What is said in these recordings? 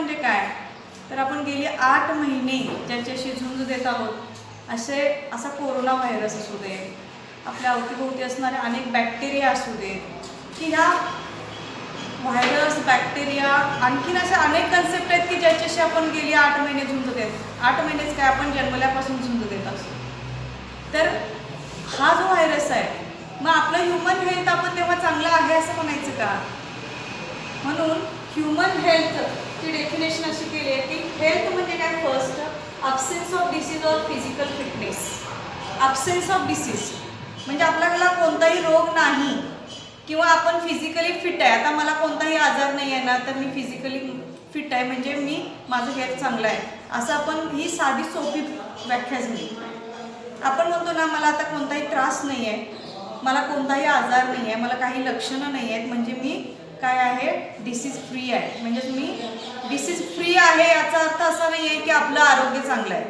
म्हणजे काय, तर आपण गेली 8 महिने ज्याच्याशी झुंज देत आहोत असा कोरोना व्हायरस असू दे, आपल्या अवतीभोवती असणारे अनेक बॅक्टेरिया असू देत, की ह्या व्हायरस बॅक्टेरिया आणखीन अशा अनेक कन्सेप्ट आहेत की ज्याच्याशी आपण गेली 8 महिने झुंज देत. 8 महिनेच काय, आपण जन्मल्यापासून झुंज देत असतो. तर हा जो व्हायरस आहे, मग आपलं ह्युमन हेल्थ आपण तेव्हा चांगलं आहे असं म्हणायचं का? म्हणून ह्युमन हेल्थची डेफिनेशन अशी केली आहे की हेल्थ म्हणजे काय, first absence of disease or physical fitness. Absence of disease म्हणजे आपल्याला कोणताही रोग नाही किंवा आपण फिजिकली फिट आहे. आता मला कोणताही आजार नाही आहे ना, तर मी फिजिकली फिट आहे म्हणजे माझं हेल्थ चांगलं आहे, असं आपण ही साधी सोपी व्याख्या झाली. आपण म्हणतो ना, मला आता कोणताही त्रास नाही आहे, मला कोणताही आजार नाही आहे, मला काही लक्षणं नाही आहेत, म्हणजे मी काय आहे, डिसीज फ्री आहे. म्हणजे मी डिसीज फ्री आहे याचा अर्थ असा नाही आहे की आपलं आरोग्य चांगलं आहे.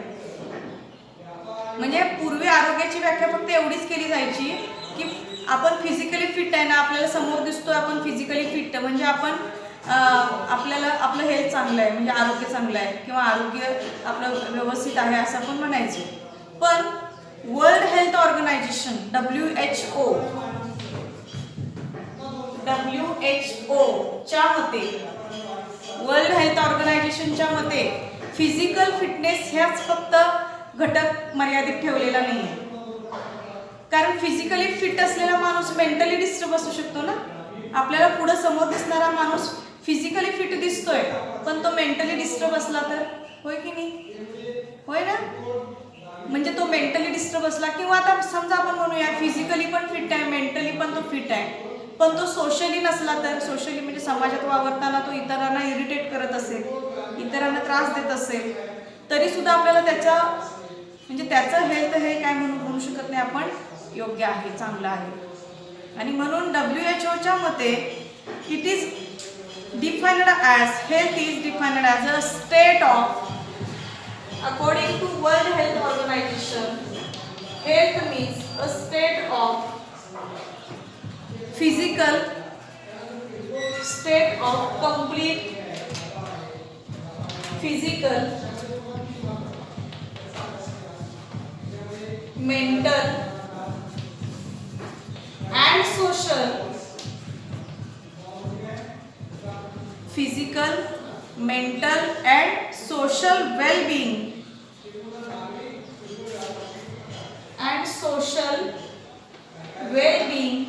म्हणजे पूर्वी आरोग्याची व्याख्या फक्त एवढीच केली जायची की आपण फिजिकली फिट आहे ना, आपल्याला समोर दिसतोय आपण फिजिकली फिट, म्हणजे आपण आपल्याला आपलं हेल्थ चांगलं आहे, म्हणजे आरोग्य चांगलं आहे किंवा आरोग्य आपलं व्यवस्थित आहे असं आपण म्हणायचं. पण वर्ल्ड हेल्थ ऑर्गनायझेशन WHO च्या मते, वर्ल्ड हेल्थ ऑर्गनायझेशनच्या मते फिजिकल फिटनेस ह्याच फक्त घटक मर्यादित ठेवलेला नाही आहे. कारण फिजिकली फिट असलेला माणूस मेंटली डिस्टर्ब असू शकतो ना. आपल्याला पुढे समोर दिसणारा माणूस फिजिकली फिट दिसतोय पण तो मेंटली डिस्टर्ब असला तर, होय की नाही, होय ना. म्हणजे तो मेंटली डिस्टर्ब असला किंवा आता समजा आपण म्हणूया फिजिकली पण फिट आहे, मेंटली पण तो फिट आहे, पण तो सोशली नसला तर, सोशली म्हणजे समाजात वावरताना तो इतरांना इरिटेट करत असेल, इतरांना त्रास देत असेल, तरी सुद्धा आपल्याला त्याचं हेल्थ हे काय म्हणू शकत नाही आपण, योग्य आहे, चांगलं आहे. आणि म्हणून WHO च्या मते it is defined as, health is defined as a state of, according to World Health Organization, health means a state of physical state of complete physical, mental and social, physical, mental and social well-being and social well-being,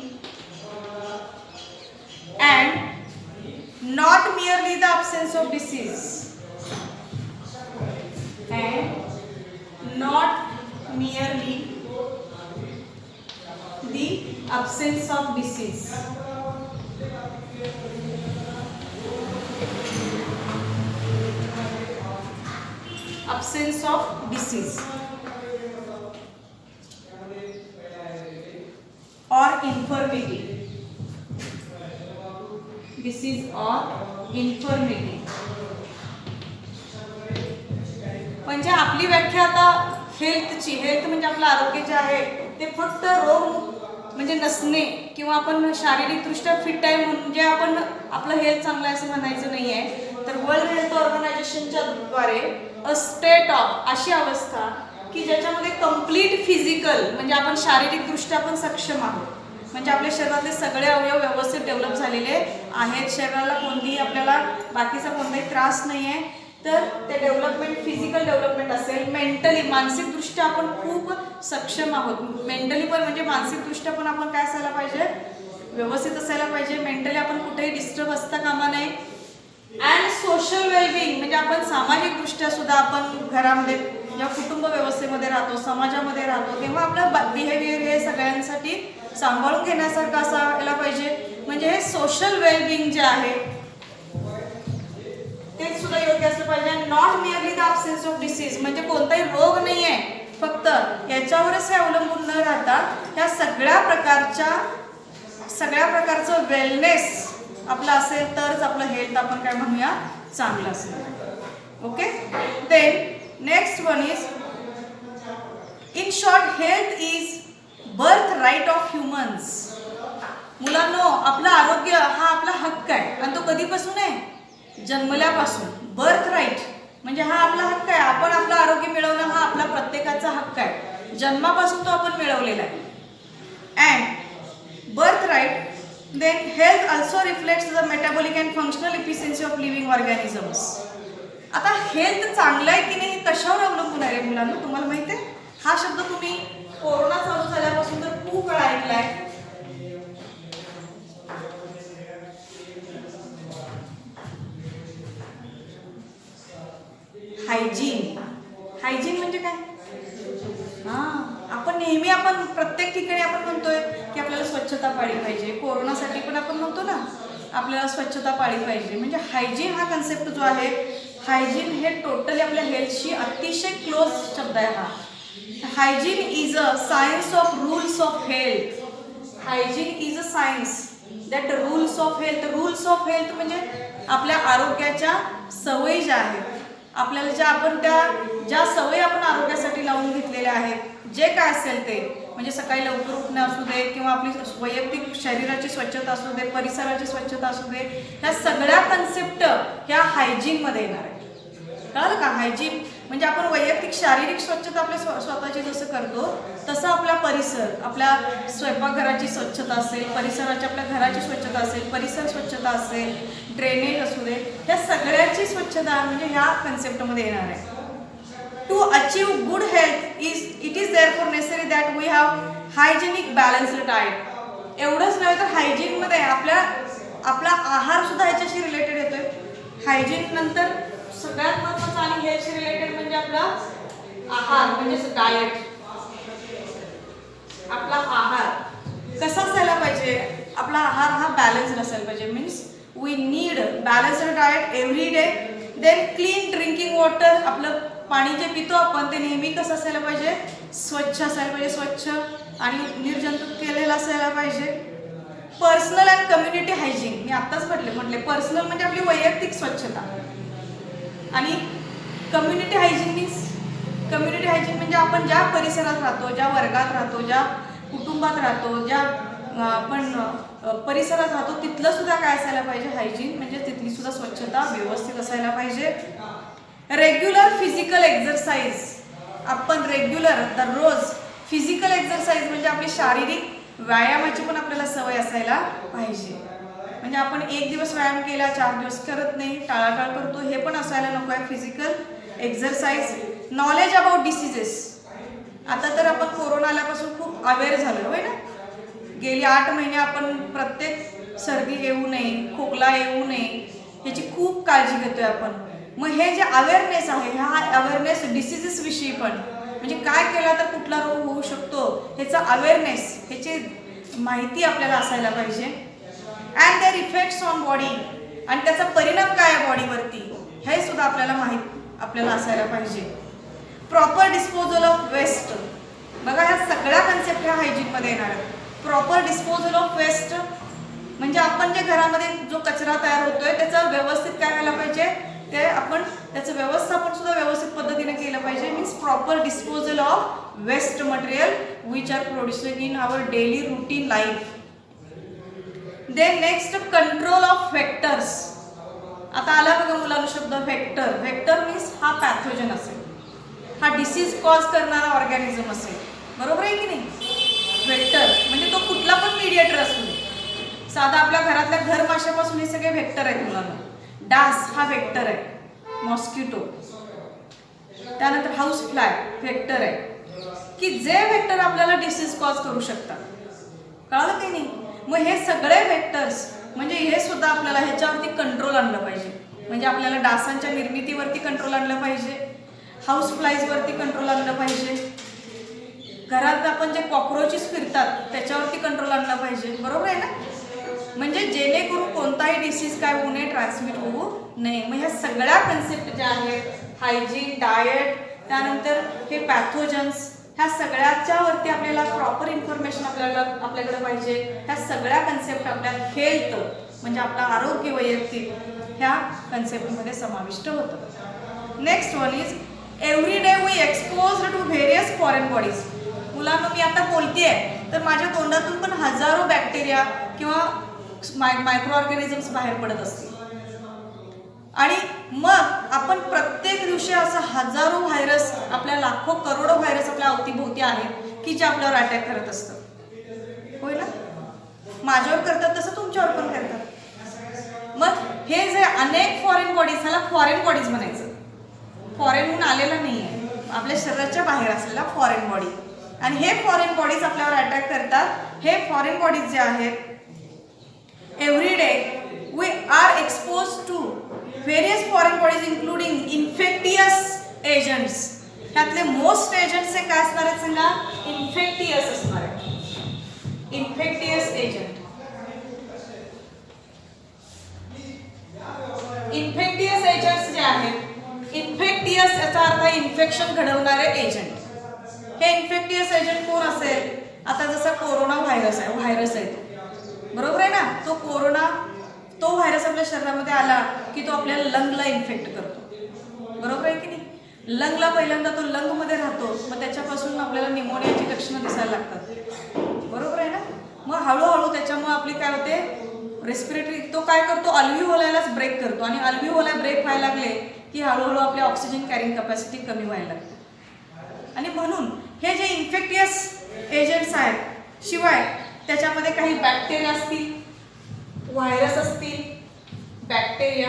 and not merely the absence of disease, and not merely the absence of disease. Absence of disease or infirmity, disease or infirmity. म्हणजे आपली व्याख्या आता हेल्थची, health म्हणजे आपलं आरोग्य जे आहे ते फक्त रोग म्हणजे नसणे किंवा आपण शारीरिकदृष्ट्या फिट आहे म्हणजे आपण आपलं हेल्थ चांगलं आहे असं म्हणायचं नाही आहे. तर वर्ल्ड हेल्थ ऑर्गनायझेशनच्या द्वारे अ स्टेट ऑफ, अशी अवस्था की ज्याच्यामध्ये कंप्लीट फिजिकल म्हणजे आपण शारीरिकदृष्ट्या आपण सक्षम आहोत, म्हणजे आपल्या शरीरातले सगळे अवयव व्यवस्थित डेव्हलप झालेले आहेत, शरीराला कोणतीही आपल्याला बाकीचा कोणताही त्रास नाही आहे, तर ते डेव्हलपमेंट फिजिकल डेव्हलपमेंट असेल. मेंटली मानसिकदृष्ट्या आपण खूप सक्षम आहोत, मेंटली पण म्हणजे मानसिकदृष्ट्या पण आपण काय असायला पाहिजे, व्यवस्थित असायला पाहिजे, मेंटली आपण कुठेही डिस्टर्ब असता कामा नये. अँड सोशल वेलबिंग म्हणजे आपण सामाजिकदृष्ट्या सुद्धा आपण घरामध्ये या कुटुंब व्यवस्थेमध्ये राहतो, समाजामध्ये राहतो, तेव्हा आपलं बिहेवियर हे सगळ्यांसाठी सांभाळून घेण्यासारखं असायला पाहिजे. म्हणजे हे सोशल वेलबिंग जे आहे ते सुद्धा योग्य असलं पाहिजे. Not merely the absence of disease म्हणजे कोणताही रोग नाही आहे, फक्त याच्यावरच हे अवलंबून न राहता ह्या सगळ्या प्रकारचं वेलनेस आपलं असेल तरच आपलं हेल्थ आपण काय म्हणूया चांगलं असेल. Okay, then next one is, in short health is birth right of humans. मुलांनो, आपलं आरोग्य हा आपला हक्क आहे आणि तो कधीपासून आहे, जन्मल्यापासून बर्थ राईट म्हणजे हा आपला हक्क आहे. आपण आपलं आरोग्य मिळवणं हा आपला प्रत्येकाचा हक्क आहे. जन्मापासून तो आपण मिळवलेला आहे. And birth right then health also reflects the metabolic and functional efficiency of living organisms. आता हेल्थ चांगलं आहे की नाही हे कशावर अवलंबून आहे मुलांना तुम्हाला माहिती आहे? हा शब्द तुम्ही कोरोना चालू झाल्यापासून तर खूप वेळा ऐकलाय. हायजीन. हायजीन म्हणजे काय? आपण नेहमी आपण प्रत्येक ठिकाणी आपण म्हणतोय की आपल्याला स्वच्छता पाळली पाहिजे. कोरोनासाठी पण आपण म्हणतो ना आपल्याला स्वच्छता पाळली पाहिजे. म्हणजे हायजीन हा कन्सेप्ट जो आहे, हायजीन हे टोटली आपल्या हेल्थशी अतिशय क्लोज शब्द आहे हा. Hygiene is a science of rules of health. Hygiene is a science that rules of health. Rules of health म्हणजे आपल्या आरोग्याच्या सवयी ज्या आहेत, आपल्याला ज्या सवयी आपण आरोग्यासाठी लावून घेतलेल्या आहेत, जे काय असेल ते म्हणजे सकाळी लवकर उठणं असू दे किंवा आपली वैयक्तिक शरीराची स्वच्छता असू दे, परिसराची स्वच्छता असू दे, ह्या सगळ्या कन्सेप्ट ह्या हायजीनमध्ये येणार आहे. कळलं का? हायजीन म्हणजे आपण वैयक्तिक शारीरिक स्वच्छता आपल्या स्वतःची जसं करतो तसं आपला परिसर, आपल्या स्वयंपाकघराची स्वच्छता असेल, परिसराची आपल्या घराची स्वच्छता असेल, परिसर स्वच्छता असेल, ड्रेनेज असू दे, ह्या सगळ्याची स्वच्छता म्हणजे ह्या कन्सेप्टमध्ये येणार आहे. To achieve good health, it is therefore necessary that we have hygienic balanced diet. एवढंच नव्हे तर हायजीनमध्ये आपला आहार सुद्धा ह्याच्याशी रिलेटेड येतोय. हायजीन नंतर सगळ्यात महत्त्वाचं आणि हेल्थशी रिलेटेड म्हणजे आपला आहार म्हणजे डाएट. आपला आहार कसा असायला पाहिजे? आपला आहार हा बॅलन्स्ड असायला पाहिजे. Means we need balanced diet every day. Then clean drinking water. आपलं पाणी जे पितो आपण ते नेहमी कसं असायला पाहिजे? स्वच्छ असायला पाहिजे. स्वच्छ आणि निर्जंतुक केलेलं असायला पाहिजे. Personal and community hygiene. मी आत्ताच म्हटले पर्सनल म्हणजे आपली वैयक्तिक स्वच्छता आणि कम्युनिटी हायजीन म्हणजे आपण ज्या परिसरात राहतो, ज्या वर्गात राहतो, ज्या कुटुंबात राहतो, ज्या आपण परिसरात राहतो तिथलं सुद्धा काय असायला पाहिजे? हायजीन म्हणजे तिथली सुद्धा स्वच्छता व्यवस्थित असायला पाहिजे. Regular physical exercise. आपण रेग्युलर दररोज फिजिकल एक्सरसाइज म्हणजे आपली शारीरिक व्यायामाची पण आपल्याला सवय असायला पाहिजे. म्हणजे आपण एक दिवस व्यायाम केला 4 दिवस करत नाही, टाळाटाळ करतो, हे पण असायला नको आहे. Physical exercise. Knowledge about diseases. आता तर आपण कोरोना आल्यापासून खूप अवेअर झालो होय ना. गेली 8 महिने आपण प्रत्येक सर्दी येऊ नये, खोकला येऊ नये याची खूप काळजी घेतोय आपण. मग हे जे अवेअरनेस आहे, ह्या अवेअरनेस डिसीजेस विषयी पण म्हणजे काय केलं तर कुठला रोग होऊ शकतो ह्याचा अवेअरनेस, ह्याची माहिती आपल्याला असायला पाहिजे. And their effects on body. आणि त्याचा परिणाम काय आहे बॉडीवरती हे सुद्धा आपल्याला असायला पाहिजे. Proper disposal of waste. बघा ह्या सगळ्या कन्सेप्ट ह्या हायजीनमध्ये येणार आहेत. प्रॉपर डिस्पोजल ऑफ वेस्ट म्हणजे आपण जे घरामध्ये जो कचरा तयार होतोय त्याचा व्यवस्थित काय व्हायला पाहिजे? ते आपण त्याचं व्यवस्थापन सुद्धा व्यवस्थित पद्धतीने केलं पाहिजे. Means proper disposal of waste material which are produced in our daily routine life. Then next control of vectors. आता आला बघा मुलांना शब्द व्हेक्टर. व्हेक्टर मीन्स हा पॅथोजन असेल, हा डिसीज कॉज करणारा ऑर्गॅनिझम असेल. बरोबर आहे की नाही? व्हेक्टर म्हणजे तो कुठला पण मीडिएटर असू दे. साधा आपल्या घरातल्या घर माशापासून हे सगळे व्हेक्टर आहेत मुलांना. डास हा व्हेक्टर आहे, मॉस्किटो. त्यानंतर हाऊस फ्लाय व्हेक्टर आहे की जे व्हेक्टर आपल्याला डिसीज कॉज करू शकतात. कळलं की नाही? मग हे सगळे व्हेक्टर्स म्हणजे हे सुद्धा आपल्याला ह्याच्यावरती कंट्रोल आणलं पाहिजे. म्हणजे आपल्याला डासांच्या निर्मितीवरती कंट्रोल आणलं पाहिजे, हाऊस फ्लायजवरती कंट्रोल आणलं पाहिजे, घरात आपण जे कॉक्रोचेस फिरतात त्याच्यावरती कंट्रोल आणलं पाहिजे. बरोबर आहे ना? म्हणजे जेणेकरून कोणताही डिसीज काय होऊ नये, ट्रान्समिट होऊ नये. मग ह्या सगळ्या कन्सेप्ट ज्या आहेत हायजीन, डाएट, त्यानंतर हे पॅथोजन्स, ह्या सगळ्याच्यावरती आपल्याला प्रॉपर इन्फॉर्मेशन आपल्याकडे पाहिजे. ह्या सगळ्या कन्सेप्ट आपल्या हेल्थ म्हणजे आपलं आरोग्य वैयक्तिक ह्या कन्सेप्टमध्ये समाविष्ट होतं. Next one is every day we expose to various foreign bodies. मुलांना मी आता बोलतेय तर माझ्या तोंडातून पण हजारो बॅक्टेरिया किंवा मायक्रो ऑर्गॅनिझम्स बाहेर पडत असतील. आणि मग आपण प्रत्येक दिवशी असं हजारो व्हायरस, आपल्या लाखो करोडो व्हायरस आपल्या अवतीभोवती आहेत की जे आपल्यावर अटॅक करत असतं. होय ना? माझ्यावर करतात तसं तुमच्यावर पण करतात. मग हे जे अनेक फॉरेन बॉडीज, ह्याला फॉरेन बॉडीज म्हणायचं. फॉरेनहून आलेला नाही आहे, आपल्या शरीराच्या बाहेर असलेला फॉरेन बॉडी. आणि हे फॉरेन बॉडीज आपल्यावर अटॅक करतात. हे फॉरेन बॉडीज जे आहेत, every day we are expose to various foreign bodies including infectious agents. ह्यातले मोस्ट एजंट्स हे काय असणार आहेत सांगा? इन्फेक्टियस असणार आहेत. Infectious agent. इन्फेक्टियस एजंट्स जे आहेत, इन्फेक्टियस याचा अर्थ आहे इन्फेक्शन घडवणारे एजंट. हे इन्फेक्टियस एजंट कोण असेल? आता जसा कोरोना व्हायरस आहे तो, बरोबर आहे ना? तो कोरोना, तो व्हायरस आपल्या शरीरामध्ये आला की तो आपल्याला लंगला इन्फेक्ट करतो, बरोबर आहे की नाही? लंगला पहिल्यांदा तो लंगमध्ये राहतो, मग त्याच्यापासून आपल्याला निमोनियाची लक्षणं दिसायला लागतात, बरोबर आहे ना? मग हळूहळू त्याच्यामुळे आपली काय होते, रेस्पिरेटरी, तो काय करतो, अल्व्हिओलालाच ब्रेक करतो. आणि अल्व्हिओला ब्रेक व्हायला लागले की हळूहळू आपली ऑक्सिजन कॅरिंग कॅपॅसिटी कमी व्हायला लागते. आणि म्हणून हे जे इन्फेक्टियस एजंट्स आहेत, शिवाय त्याच्यामध्ये काही बॅक्टेरिया असतील, व्हायरस असतील, बॅक्टेरिया,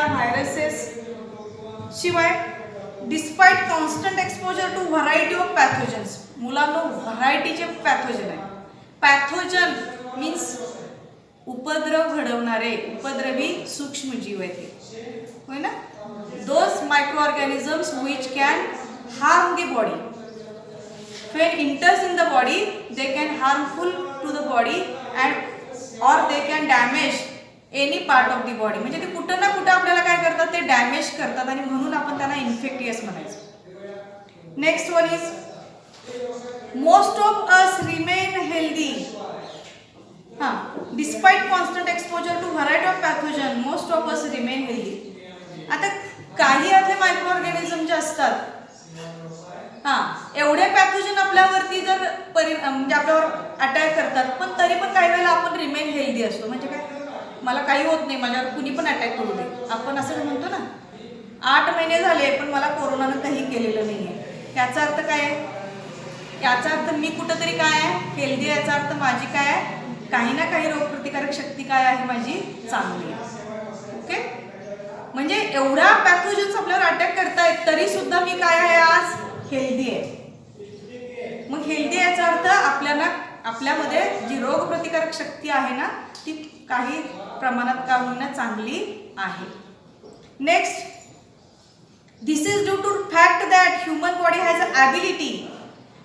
व्हायरसेस, शिवाय despite constant exposure to variety of pathogens. मुलांना व्हरायटीचे पॅथोजन आहे. पॅथोजन मीन्स उपद्रव घडवणारे, उपद्रवी सूक्ष्मजीव आहेत ते, होय ना? Those micro organisms which can harm the body. When enters in the body, they can harmful to the body and or they can damage any part of the body. म्हणजे ते कुठं ना कुठं आपल्याला काय करतात, ते डॅमेज करतात आणि म्हणून आपण त्यांना इन्फेक्टियस म्हणायचं. Next one is most of us remain healthy. Despite constant exposure to variety of pathogen, most of us remain healthy. आता काही यातले मायक्रो ऑर्गॅनिझम जे असतात, एवढे पॅथोजन आपल्यावरती जर म्हणजे आपल्यावर अटॅक करतात, पण तरी पण काही वेळेला आपण रिमेन हेल्दी असतो. म्हणजे काय, मला काही होत नाही, माझ्यावर कुणी पण अटॅक करू दे, आपण असं म्हणतो ना. 8 महिने झाले पण मला कोरोनानं काही केलेलं नाही आहे. याचा अर्थ काय आहे? याचा अर्थ मी कुठंतरी काय आहे, हेल्दी. याचा अर्थ माझी काय आहे, काही ना काही रोगप्रतिकारक शक्ती काय आहे, माझी चांगली आहे. ओके, म्हणजे एवढा पॅथोजन्स आपल्यावर अटॅक करतायत तरी सुद्धा मी काय आहे, आज हेल्दी आहे. मग हेल्दी याचा अर्थ आपल्यामध्ये जी रोगप्रतिकारक शक्ती आहे ना, ती काही प्रमाणात का होईना चांगली आहे. Next, this is due to fact that human body has a ability.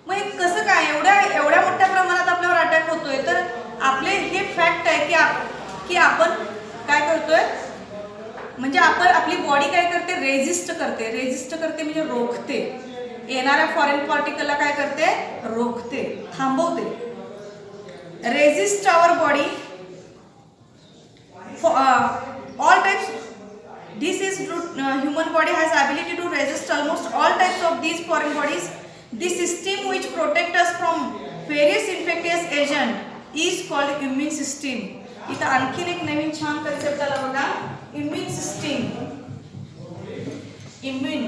मग हे कसं काय, एवढ्या मोठ्या प्रमाणात आपल्यावर अटॅक होतोय, तर आपले हे फॅक्ट आहे की आपण काय करतोय, म्हणजे आपली बॉडी काय करते, रेजिस्ट करते म्हणजे रोखते. येणाऱ्या फॉरेन पार्टिकलला काय करते, रोखते, थांबवते. Resist our body all types. This is human body has ability to resist almost all types of these foreign bodies. This system which protect us from various infectious agent is called immune system. इथं आणखीन एक नवीन छान concept आला बघा, immune system. Immune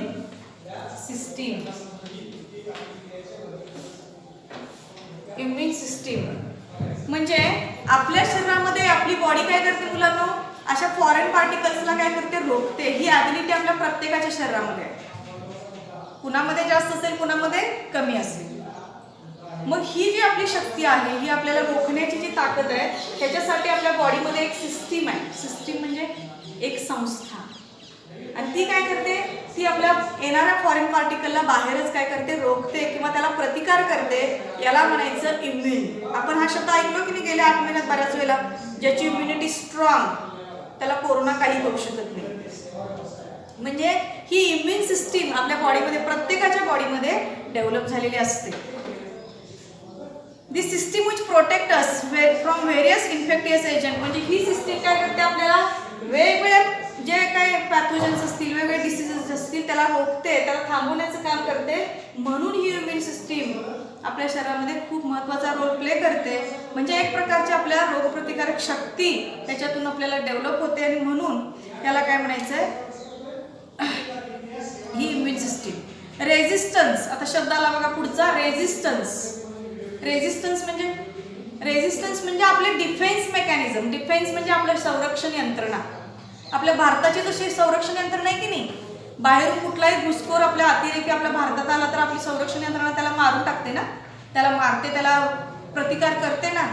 system, immune system म्हणजे आपल्या शरीरामध्ये आपली बॉडी काय करते मुलांना, अशा फॉरेन पार्टिकल्सला काय करते, रोखते. ही ॲबिलिटी आपल्या प्रत्येकाच्या शरीरामध्ये आहे. कुणामध्ये जास्त असेल, कुणामध्ये कमी असेल. मग ही जी आपली शक्ती आहे, ही आपल्याला रोखण्याची जी ताकद आहे, त्याच्यासाठी आपल्या बॉडीमध्ये एक सिस्टीम आहे. सिस्टीम म्हणजे एक संस्था, आणि ती काय करते, ती आपल्या येणाऱ्या फॉरेन पार्टिकलला बाहेरच काय करते, रोखते किंवा त्याला प्रतिकार करते. याला म्हणायचं इम्युन. आपण हा शब्द ऐकलो की नाही गेल्या 8 महिन्यात बऱ्याच वेळेला. ज्याची इम्युनिटी स्ट्रॉंग, त्याला कोरोना काही करू शकत नाही. म्हणजे ही इम्युन सिस्टीम आपल्या बॉडीमध्ये, प्रत्येकाच्या बॉडीमध्ये डेव्हलप झालेली असते. This system which protect us from various infectious agent. म्हणजे ही सिस्टीम काय करते, आपल्याला वेगवेगळ्या जे काही पॅथोजन्स असतील, वेगवेगळे डिसीजेस असतील, त्याला त्याला रोखते, त्याला थांबवण्याचं काम करते. म्हणून ही इम्युन सिस्टीम आपल्या शरीरामध्ये खूप महत्त्वाचा रोल प्ले करते. म्हणजे एक प्रकारची आपल्या रोगप्रतिकारक शक्ती त्याच्यातून आपल्याला डेव्हलप होते आणि म्हणून त्याला काय म्हणायचं आहे, ही इम्युन सिस्टीम. रेझिस्टन्स, आता शब्द आला बघा पुढचा, रेझिस्टन्स. रेझिस्टन्स म्हणजे आपले डिफेन्स मेकॅनिझम. डिफेन्स म्हणजे आपलं संरक्षण यंत्रणा. आपल्या भारताची जशी संरक्षण यंत्रणा आहे की नाही, बाहेरून कुठलाही घुसखोर आपल्या अतिरेकी आपल्या भारतात आला तर आपली संरक्षण यंत्रणा त्याला मारून टाकते ना, त्याला मारते, त्याला प्रतिकार करते ना.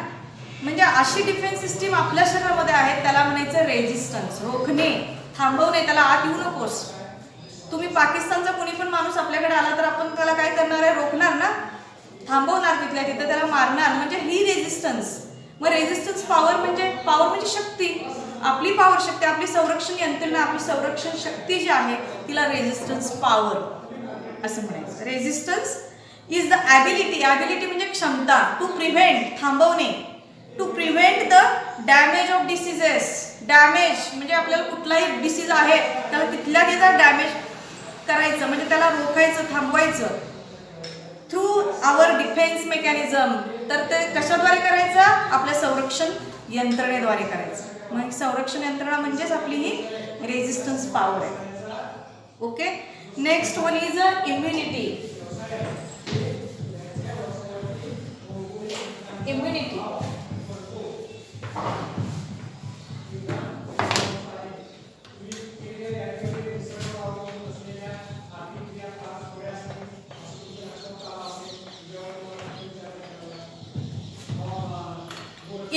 म्हणजे अशी डिफेन्स सिस्टीम आपल्या शरीरामध्ये आहे, त्याला म्हणायचं रेझिस्टन्स. रोखणे, थांबवणे, त्याला आत येऊ नकोस. तुम्ही पाकिस्तानचा कोणी पण माणूस आपल्याकडे आला तर आपण त्याला काय करणार आहे, रोखणार ना, थांबवणार, तिथल्या तिथं त्याला मारणार. म्हणजे ही रेझिस्टन्स. मग रेझिस्टन्स पॉवर म्हणजे शक्ती, आपली पॉवर शक्ती, आपली संरक्षण यंत्रणा, आपली संरक्षण शक्ती जी आहे तिला रेझिस्टन्स पॉवर असं म्हणायचं. रेझिस्टन्स इज द ॲबिलिटी म्हणजे क्षमता, टू प्रिव्हेंट, थांबवणे, to prevent the damage of diseases. Damage म्हणजे आपल्याला कुठलाही डिसीज आहे त्याला तिथल्या तिथं डॅमेज करायचं, म्हणजे त्याला रोखायचं, थांबवायचं. थ्रू आवर डिफेन्स मेकॅनिझम, तर ते कशाद्वारे करायचं, आपल्या संरक्षण यंत्रणेद्वारे करायचं. मग संरक्षण यंत्रणा म्हणजेच आपली ही रेझिस्टन्स पॉवर आहे. Okay, next one is immunity. Immunity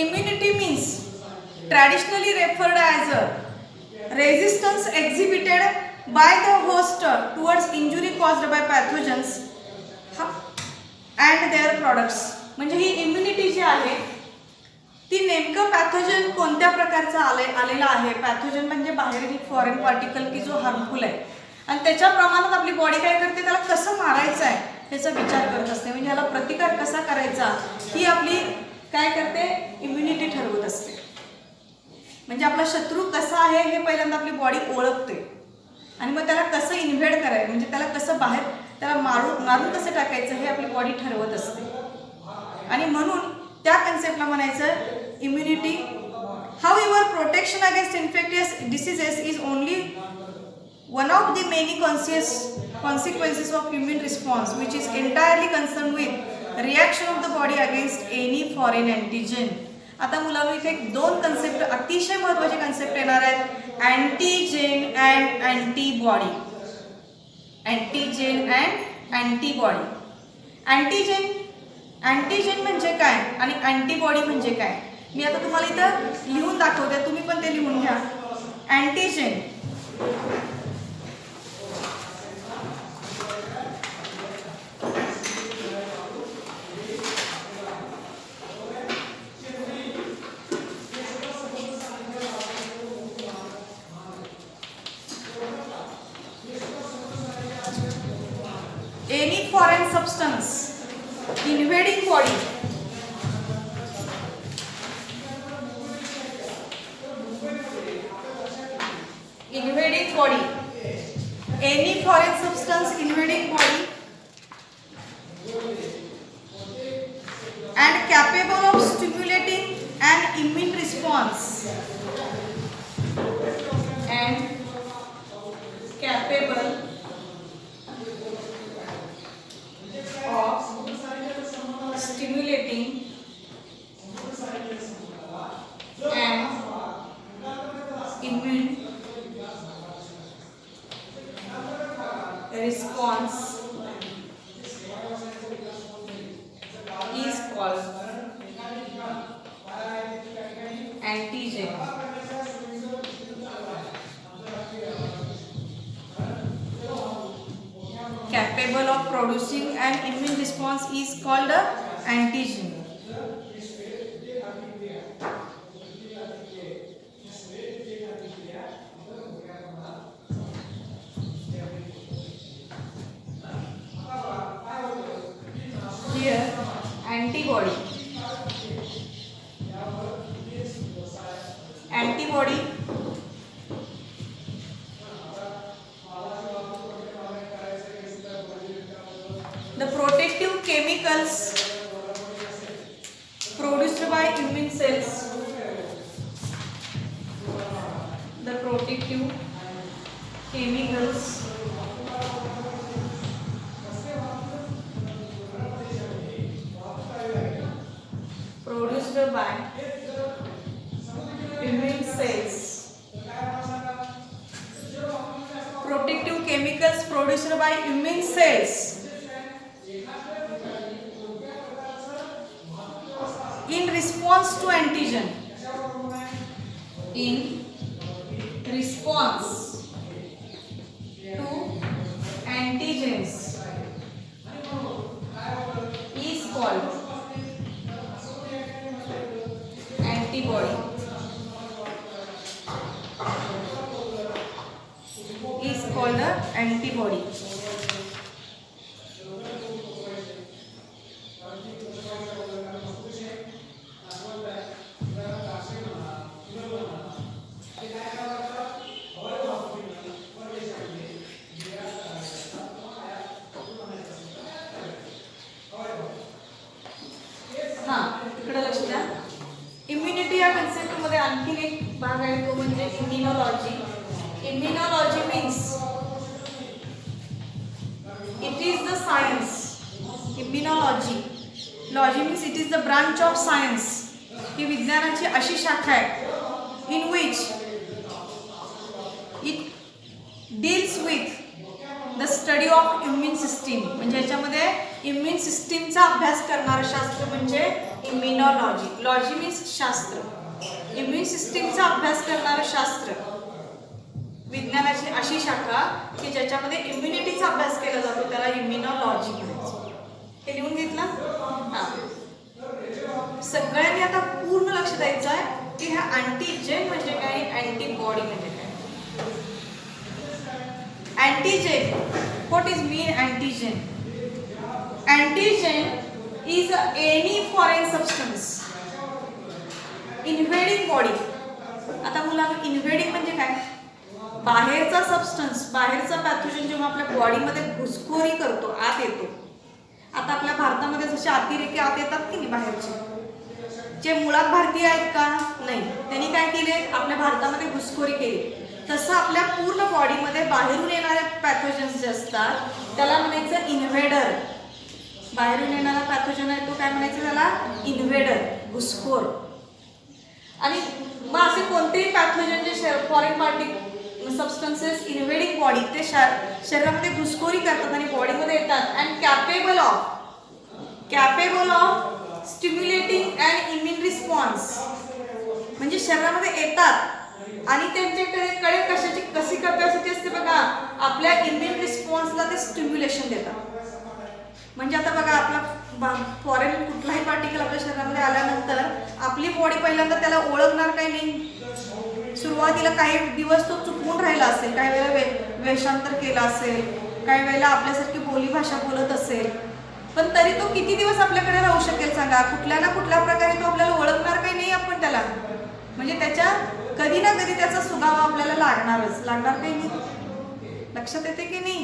Immunity means traditionally referred as a resistance exhibited by the host towards injury caused by pathogens and their products. म्हणजे ही इम्युनिटी जी आहे ती नेमकं पॅथोजन कोणत्या प्रकारचा आलेला आहे. पॅथोजन म्हणजे बाहेरील फॉरेन पार्टिकल की जो हार्मफुल आहे आणि त्याच्या प्रमाणात आपली बॉडी काय करते, त्याला कसं मारायचं आहे त्याचा विचार करत असते. म्हणजे ह्याला प्रतिकार कसा करायचा ही आपली काय करते, इम्युनिटी ठरवत असते. म्हणजे आपला शत्रू कसा आहे हे पहिल्यांदा आपली बॉडी ओळखते आणि मग त्याला कसं इन्व्हेड करायचं, म्हणजे त्याला कसं बाहेर त्याला मारून कसं टाकायचं हे आपली बॉडी ठरवत असते. आणि म्हणून त्या कन्सेप्टला म्हणायचं immunity. However protection against infectious diseases is only one of the many consequences of immune response which is entirely concerned with reaction of the body against any foreign antigen. आता मुलांनो इथे दोन कन्सेप्ट अतिशय महत्त्वाचे कन्सेप्ट येणार आहेत, antigen and antibody. Antigen and antibody. Antigen म्हणजे काय आणि अँटीबॉडी म्हणजे काय, मी आता तुम्हाला इथं लिहून दाखवते, तुम्ही पण ते लिहून घ्या. Antigen any foreign substance invading body. Invading body. Any foreign substance invading body and capable of stimulating an immune response. And capable of stimulating an immune response is called antigen. Capable of producing an immune response is called antigen. Here antibody. Antibody protective chemicals produced by immune cells. Protective chemicals produced by immune cells in response to antigen. In response to antigens is called antibody. Is called the antibody. इकडे लक्ष द्या. Immunity या concept मध्ये आणखीन एक भाग आहे तो म्हणजे immunology. Immunology means it is the science. Immunology logy means it is the branch of science. ही विज्ञानाची अशी शाखा आहे in which it deals with the study of immune system. म्हणजे याच्यामध्ये इम्युन सिस्टीमचा अभ्यास करणारं शास्त्र म्हणजे इम्युनॉलॉजी. लॉजी मीन्स शास्त्र. इम्युन सिस्टीमचा अभ्यास करणारं शास्त्र विज्ञानाची अशी शाखा की ज्याच्यामध्ये इम्युनिटीचा अभ्यास केला जातो त्याला इम्युनॉलॉजी म्हणायचं. हे लिहून घेतलं. सगळ्यांनी आता पूर्ण लक्ष द्यायचं आहे की हा अँटीजेन म्हणजे काय, अँटीबॉडी म्हणजे काय. Antigen. What is mean antigen? Antigen is any foreign substance invading body. आता मुलांना इन्व्हेडिंग म्हणजे काय, बाहेरचा सबस्टन्स, बाहेरचा पॅथोजन जेव्हा आपल्या बॉडीमध्ये घुसखोरी करतो, आत येतो. आता आपल्या भारतामध्ये जसे अतिरेकी आत येतात की नाही बाहेरचे, जे मुळात भारतीय आहेत का नाही, त्यांनी काय केले आपल्या भारतामध्ये घुसखोरी केली. तसं आपल्या पूर्ण बॉडीमध्ये बाहेरून येणारे पॅथोजन्स जे असतात त्याला म्हणायचं इन्व्हेडर. बाहेरून येणारा पॅथोजन आहे तो काय म्हणायचं त्याला इन्व्हेडर, घुसखोर. आणि मग असे कोणतेही पॅथोजन जे फॉरेन पार्टिकल सबस्टन्सेस इन्व्हेडिंग बॉडी ते शरीरामध्ये घुसखोरी करतात आणि बॉडीमध्ये येतात and capable of stimulating and immune response. म्हणजे शरीरामध्ये येतात आणि त्यांच्याकडे कशी कॅपॅसिटी असते बघा, आपल्या इम्युन रिस्पॉन्सला ते स्टिम्युलेशन देतात. म्हणजे आता बघा आपला फॉरेन कुठलाही पार्टिकल आपल्या शरीरामध्ये आल्यानंतर आपली बॉडी पहिल्यांदा त्याला ओळखणार काही नाही. सुरुवातीला काही दिवस तो चुकवून राहिला असेल, काही वेळेला वेषांतर केलं असेल, काही वेळेला आपल्यासारखी बोलीभाषा बोलत असेल, पण तरी तो किती दिवस आपल्याकडे राहू शकेल सांगा. कुठल्या ना कुठल्या प्रकारे तो आपल्याला ओळखणार काही नाही आपण त्याला. म्हणजे त्याच्या कधी ना कधी त्याचा सुगावा आपल्याला लागणार काही नाही. लक्षात येते की नाही.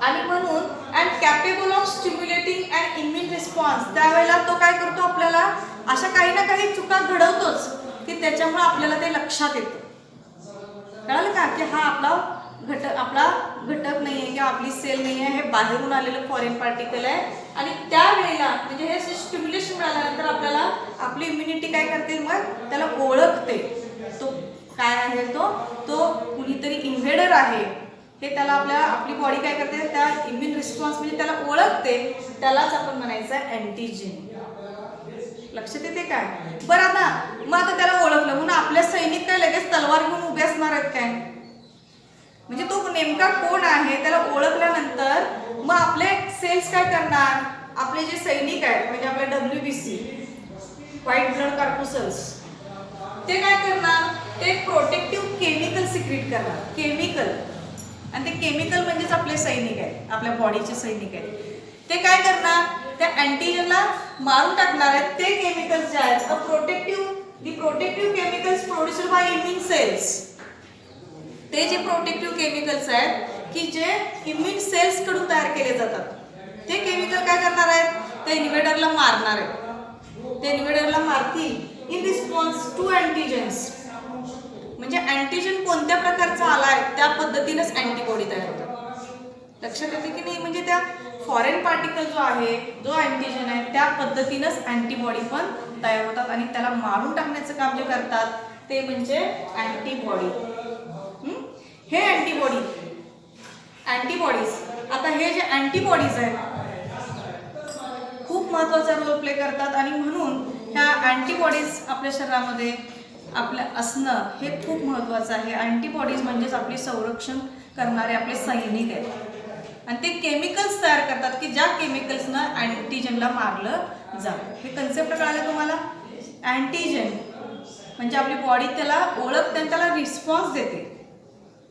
आणि म्हणून and capable of stimulating and immune response, त्यावेळेला तो काय करतो आपल्याला अशा काही ना काही चुका घडवतोच की त्याच्यामुळे आपल्याला ते लक्षात येतं. कळलं का की हा आपला घटक नाही आहे किंवा आपली सेल नाही आहे, हे बाहेरून आलेलं फॉरेन पार्टिकल आहे. आणि त्यावेळेला म्हणजे हे स्टिम्युलेशन मिळाल्यानंतर आपल्याला आपली इम्युनिटी काय करते, मग त्याला ओळखते तो काय आहे, तो कुणीतरी इन्व्हेडर आहे हे त्याला आपली बॉडी काय करते, त्या इम्युन रिस्पॉन्स म्हणजे त्याला ओळखते. त्यालाच आपण म्हणायचं अँटीजेन. लक्षात येते काय. बरं आता त्याला ओळखलं म्हणून आपल्या सैनिक काय लगेच तलवार घेऊन उभे असणार आहेत काय, म्हणजे तो नेमका कोण आहे त्याला ओळखल्यानंतर मग आपले सेल्स काय करणार, आपले जे सैनिक आहेत म्हणजे आपले WBC व्हाईट ब्लड कॉर्पुसल्स ते काय करणार, ते प्रोटेक्टिव्ह केमिकल सिक्रेट करणार. केमिकल, आणि ते केमिकल म्हणजेच आपले सैनिक आहेत, आपल्या बॉडीचे सैनिक आहेत. ते काय करणार, त्या अँटीजेनला मारून टाकणार आहेत. ते केमिकल्स जे आहेत protective chemicals produced by immune cells. ते जे प्रोटेक्टिव्ह केमिकल्स आहेत की जे इम्युन सेल्स कडून तयार केले जातात, ते केमिकल काय करणार आहेत, ते इन्व्हेडरला मारणार आहेत. ते इन्व्हेडरला मारतील इन रिस्पॉन्स टू अँटीजेन्स. म्हणजे अँटीजन कोणत्या प्रकारचा आलाय त्या पद्धतीनेच अँटीबॉडी तयार होतात। लक्षात येते की नाही? म्हणजे त्या फॉरेन पार्टिकल जो आहे, जो अँटीजन आहे, त्या पद्धतीनेच अँटीबॉडी पण तयार होतात आणि त्याला मारून टाकण्याचं काम जे करतात ते म्हणजे अँटीबॉडी। हे अँटीबॉडीज आता हे जे अँटीबॉडीज आहेत खूप महत्त्वाचा रोल प्ले करतात आणि म्हणून ह्या अँटीबॉडीज आपल्या शरीरामध्ये आपल्या असणं हे खूप महत्त्वाचं आहे। अँटीबॉडीज म्हणजेच आपले संरक्षण करणारे आपले सैनिक आहेत आणि ते केमिकल्स तयार करतात की ज्या केमिकल्सनं अँटीजनला मारलं जातं। हे कन्सेप्ट कळालं तुम्हाला? अँटीजन म्हणजे आपली बॉडी त्याला ओळखते आणि त्याला रिस्पॉन्स देते,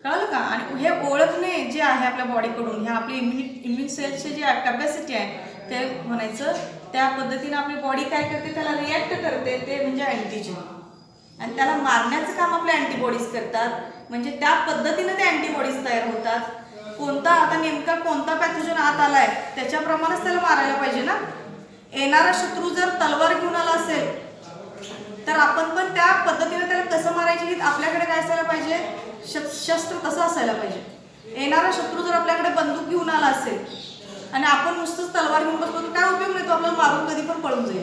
कळलं का? आणि हे ओळखणे जे आहे आपल्या बॉडीकडून, ह्या आपली इम्युन सेल्सची जी कॅपॅसिटी आहे ते म्हणायचं, त्या पद्धतीने आपली बॉडी काय करते, त्याला रिॲक्ट करते, ते म्हणजे अँटीजन। आणि त्याला मारण्याचं काम आपले अँटीबॉडीज करतात, म्हणजे त्या पद्धतीने ते अँटीबॉडीज तयार होतात। कोणता आता नेमका कोणता पॅथोजन आत आलाय त्याच्याप्रमाणेच त्याला मारायला पाहिजे ना। येणारा शत्रू जर तलवार घेऊन आला असेल तर आपण पण त्या पद्धतीने त्याला कसं मारायचे की आपल्याकडे काय असायला पाहिजे, शस्त्र तसं असायला पाहिजे। येणारा शत्रू जर आपल्याकडे बंदूक घेऊन आला असेल आणि आपण नुसतंच तलवार घेऊन बसलो तर काय उपयोग नाही, तो आपल्याला मारून कधी पण पळून जाईल।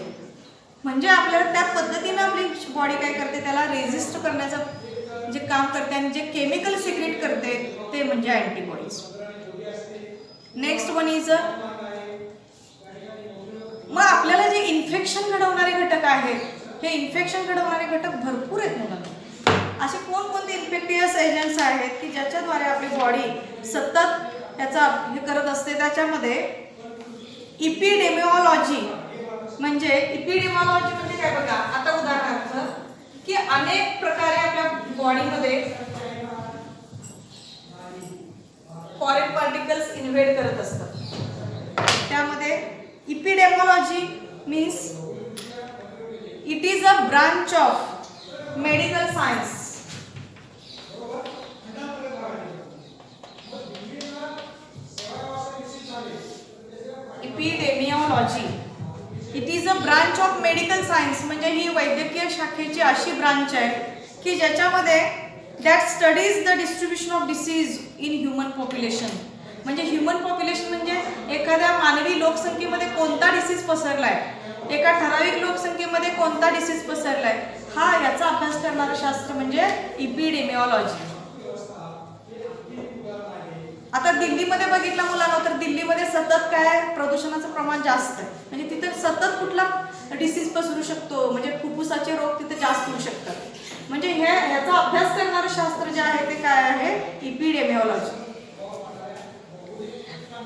म्हणजे आपल्याला त्या पद्धतीने आपली बॉडी काय करते, त्याला रेजिस्ट करण्याचं जे काम करते आणि जे केमिकल सिक्रेट करते ते म्हणजे अँटीबॉडीज। नेक्स्ट वन इज मग आपल्याला जे इन्फेक्शन घडवणारे घटक आहेत, हे इन्फेक्शन घडवणारे घटक भरपूर आहेत मुलांना। असे कोणकोणते इन्फेक्टियस एजंट्स आहेत की ज्याच्याद्वारे आपली बॉडी सतत याचा हे करत असते? त्याच्यामध्ये इपिडेमिओलॉजी म्हणजे काय बघा, आता उदाहरणार्थ की अनेक प्रकारे आपल्या बॉडीमध्ये फॉरेन पार्टिकल्स इन्व्हेड करत असतात। त्यामध्ये epidemiology means it is a branch of medical science epidemiology it is a branch of medical science म्हणजे ही वैद्यकीय शाखेची अशी ब्रांच आहे की ज्याच्यामध्ये that studies the distribution of disease in human population. म्हणजे ह्युमन पॉप्युलेशन म्हणजे एखाद्या मानवी लोकसंख्येमध्ये कोणता डिसीज पसरलाय, एका ठराविक लोकसंख्येमध्ये कोणता डिसीज पसरलाय, हा याचा अभ्यास करणारं शास्त्र म्हणजे इपिडेमिओलॉजी। आता दिल्लीमध्ये बघितलं मुलांना तर दिल्लीमध्ये सतत काय प्रदूषणाचं प्रमाण जास्त आहे, म्हणजे तिथे सतत कुठला डिसीज पसरू शकतो, म्हणजे फुफ्फुसाचे रोग तिथे जास्त होऊ शकतात। म्हणजे ह्याचा अभ्यास करणारं शास्त्र जे आहे ते काय आहे, इपिडेमिओलॉजी।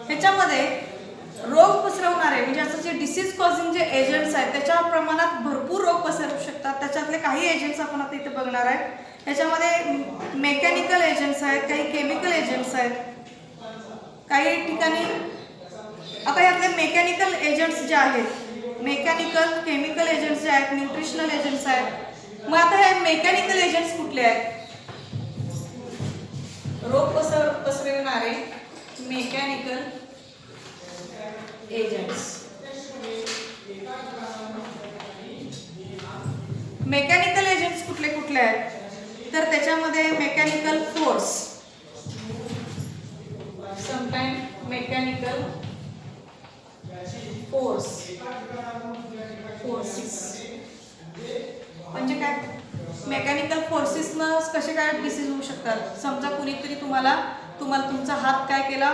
ह्याच्यामध्ये रोग पसरवणारे म्हणजे असं जे डिसीज कॉझिंग जे एजंट्स आहेत त्याच्या प्रमाणात भरपूर रोग पसरू शकतात। त्याच्यातले काही एजंट्स आपण आता इथे बघणार आहे। याच्यामध्ये मेकॅनिकल एजंट्स आहेत, काही केमिकल एजंट्स आहेत, काही ठिकाणी आता यातले मेकॅनिकल एजंट्स जे आहेत, मेकॅनिकल केमिकल एजंट्स जे आहेत, न्यूट्रिशनल एजंट्स आहेत। मग आता हे मेकॅनिकल एजंट्स कुठले आहेत? रोग पसरवणारे मेकॅनिकल एजंट्स। मेकॅनिकल एजंट्स कुठले कुठले आहेत तर त्याच्यामध्ये mechanical force, sometime mechanical forces म्हणजे काय, मेकॅनिकल फोर्सेसनं कसे काय डिसीज होऊ शकतात। समजा कुणीतरी तुम्हाला तुमचा हात काय केला,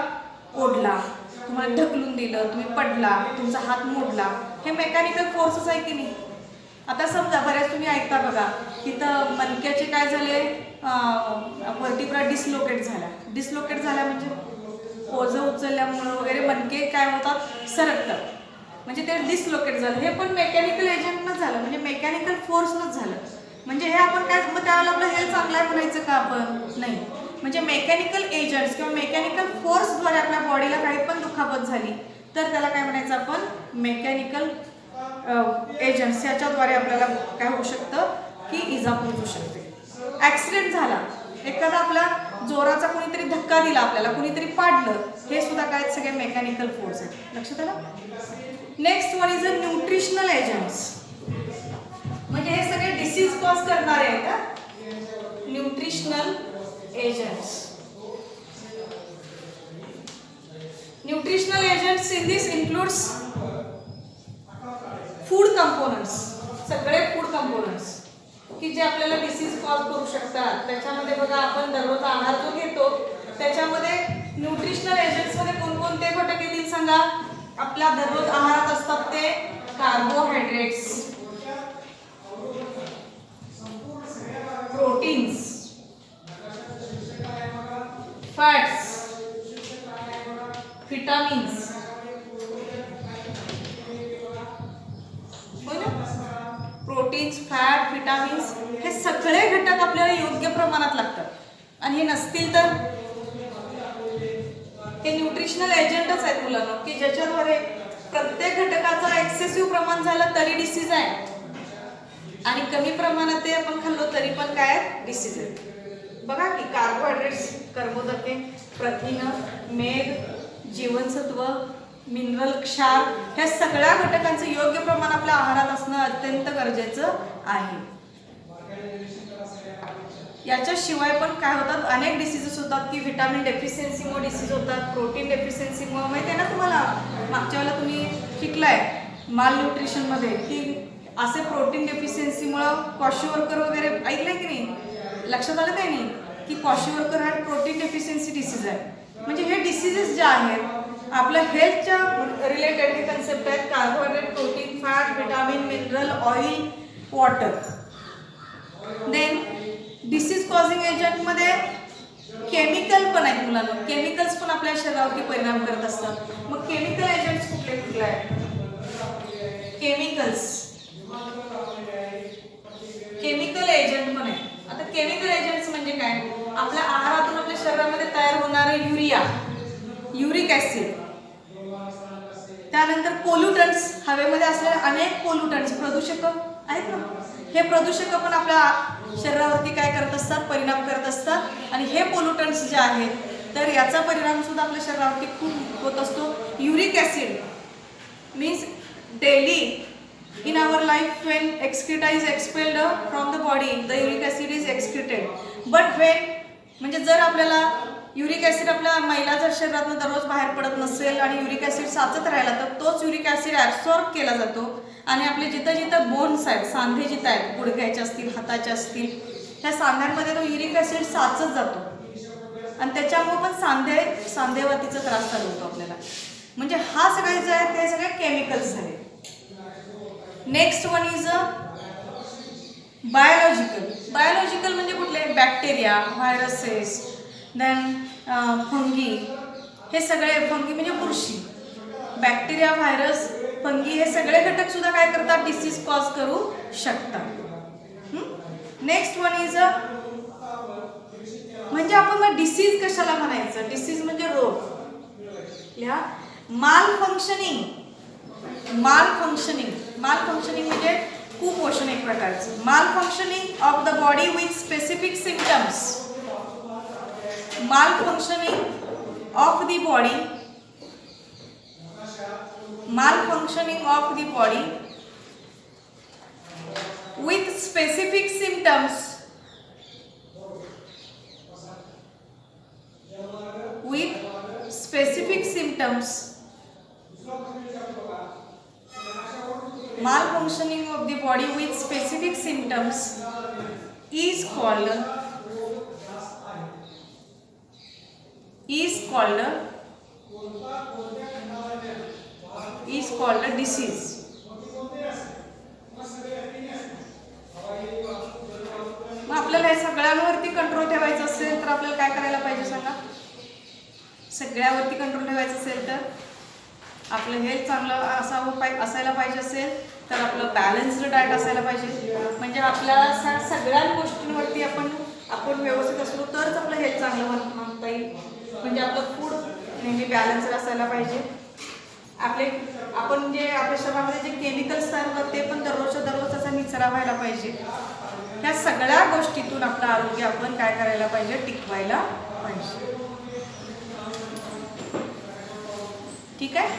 ओढला, तुम्हाला ढकलून दिलं, तुम्ही पडला, तुमचा हात मोडला, हे मेकॅनिकल फोर्सेस आहे की नाही। आता समजा बऱ्याच तुम्ही ऐकता बघा तिथं मणक्याचे काय झाले, वर्टिब्रा डिस्लोकेट झाला म्हणजे ओझं उचलल्यामुळं वगैरे मणके काय होतात, सरकतात, म्हणजे ते डिस्लोकेट झालं। हे पण मेकॅनिकल एजंटनंच झालं, म्हणजे मेकॅनिकल फोर्सनंच झालं। म्हणजे हे आपण काय त्यावेळेला आपलं हेल्थ चांगलं आहे म्हणायचं का आपण? नाही। म्हणजे मेकॅनिकल एजंट्स किंवा मेकॅनिकल फोर्सद्वारे आपल्या बॉडीला काही पण दुखापत झाली तर त्याला काय म्हणायचं आपण, मेकॅनिकल एजंट्स। याच्याद्वारे आपल्याला काय होऊ शकतं की इजा पोहोचू शकते। ॲक्सिडेंट झाला, एखादा आपला जोराचा कुणीतरी धक्का दिला, आपल्याला कुणीतरी पाडलं, हे सुद्धा काय सगळे मेकॅनिकल फोर्स आहेत। लक्षात आलं? Next one is a nutritional agents म्हणजे हे सगळे डिसीज कॉज करणारे आहेत। Nutrition nutritional agents. Nutritional agents in this includes food components. सगळे फूड कंपोनंट्स की जे आपल्याला डिसीज कॉज करू शकतात. त्याच्यामध्ये बघा आपण दररोज आहार जो घेतो त्याच्यामध्ये न्यूट्रिशनल एजंट्स मध्ये कोणकोणते घटक येतील सांगा. आपल्या दररोज आहारात असतात ते carbohydrates, proteins, fats, vitamins. Proteins, fat, vitamins हे सगळे घटक आपल्याला योग्य प्रमाणात लागतात. आणि हे नसतील तर हे न्यूट्रिशनल एजंटच आहेत मुलांना की ज्याच्याद्वारे प्रत्येक घटकाचं एक्सेसिव्ह प्रमाण झालं तरी डिसीज आहे आणि कमी प्रमाणात ते आपण खाल्लो तरी पण काय डिसीज आहे. बघा की कार्बोहायड्रेट्स, कर्बोदके, प्रथिन, मेद, जीवनसत्व, मिनरल, क्षार ह्या सगळ्या घटकांचं योग्य प्रमाण आपल्या आहारात असणं अत्यंत गरजेचं आहे. याच्याशिवाय पण काय होतात अनेक डिसीजेस होतात की व्हिटॅमिन डेफिशियन्सीमुळे डिसीज होतात, प्रोटीन डेफिशियन्सीमुळे. माहिती आहे ना तुम्हाला, मागच्या वेळेला तुम्ही शिकलाय माल न्यूट्रिशनमध्ये की असे प्रोटीन डेफिशियन्सीमुळं क्वॉशिवर्कर वगैरे ऐकलंय की नाही, लक्षात आलं काय नाही की क्वॉशिवर्कर हा प्रोटीन डेफिशियन्सी डिसीज आहे. म्हणजे हे डिसीजेस जे आहेत आपल्या हेल्थच्या रिलेटेड हे कन्सेप्ट आहेत. Carbohydrate, protein, fat, vitamin, mineral, oil, water. Then disease causing agent मध्ये केमिकल पण आहेत मुलांना. केमिकल्स पण आपल्या शरीरावरती परिणाम करत असतात. मग केमिकल एजंट्स कुठले कुठले आहेत? केमिकल एजंट पण आहे. आता केमिकल एजंट्स म्हणजे काय? आपल्या आहारातून आपल्या शरीरामध्ये तयार होणारे युरिया, युरिक ऍसिड, त्यानंतर पोल्युटंट्स, हवेमध्ये असलेले अनेक पोल्युटंट्स, प्रदूषक आहेत ना, हे प्रदूषक पण आपल्या शरीरावरती काय करत असतात, परिणाम करत असतात. आणि हे पोल्युटंट्स जे आहेत तर याचा परिणाम सुद्धा आपल्या शरीरावरती खूप होत असतो. Uric acid means daily in our life when excreta is expelled from the body the uric acid is excreted. but when म्हणजे जर आपल्याला युरिक ऍसिड आपल्या महिलाच्या शरीरातून दररोज बाहेर पडत नसेल आणि युरिक ऍसिड साचत राहिला तर तोच युरिक ऍसिड ऍब्सॉर्ब केला जातो आणि आपले जिथं जिथं बोन्स आहेत, सांधे जिथं आहेत, गुडघ्याचे असतील, हाताचे असतील, ह्या सांध्यांमध्ये तो युरिक ऍसिड साचत जातो आणि त्याच्यामुळे पण सांधेवातीचा त्रास चालू होतो आपल्याला. म्हणजे हा सगळे जे आहे ते सगळे केमिकल्स झाले. Next one is biological. Biological म्हणजे कुठले? Bacteria, viruses, then fungi. हे सगळे, फंगी म्हणजे बुरशी, बॅक्टेरिया, व्हायरस, फंगी हे सगळे घटक सुद्धा काय करतात? डिसीज कॉज करू शकतात. नेक्स्ट वन इज म्हणजे आपण डिसीज कशाला म्हणायचं? डिसीज म्हणजे रोग. या माल फंक्शनिंग. माल फंक्शनिंग म्हणजे कुपोषण एक प्रकारचं. माल functioning of the body with specific symptoms. माल फंक्शनिंग ऑफ द बॉडी, माल functioning of the body with specific symptoms, with specific symptoms. Malfunctioning of the body with specific symptoms is called a disease. मग आपल्याला हे सगळ्यांवरती control ठेवायचं असेल तर आपल्याला काय करायला पाहिजे सांगा? सगळ्यावरती कंट्रोल ठेवायचं असेल तर आपलं हेल्थ चांगलं असायला पाहिजे असेल तर आपलं बॅलन्स्ड डाएट असायला पाहिजे. म्हणजे आपल्याला सगळ्या गोष्टींवरती आपण व्यवस्थित असलो तरच आपलं हेल्थ चांगलं म्हणता येईल. म्हणजे आपलं फूड नेहमी बॅलन्स्ड असायला पाहिजे. आपण जे आपल्या शरीरामध्ये जे केमिकल्स तयार होतात ते पण दररोजच्या दररोज त्याचा निचरा व्हायला पाहिजे. ह्या सगळ्या गोष्टीतून आपलं आरोग्य आपण काय करायला पाहिजे? टिकवायला पाहिजे. ठीक आहे.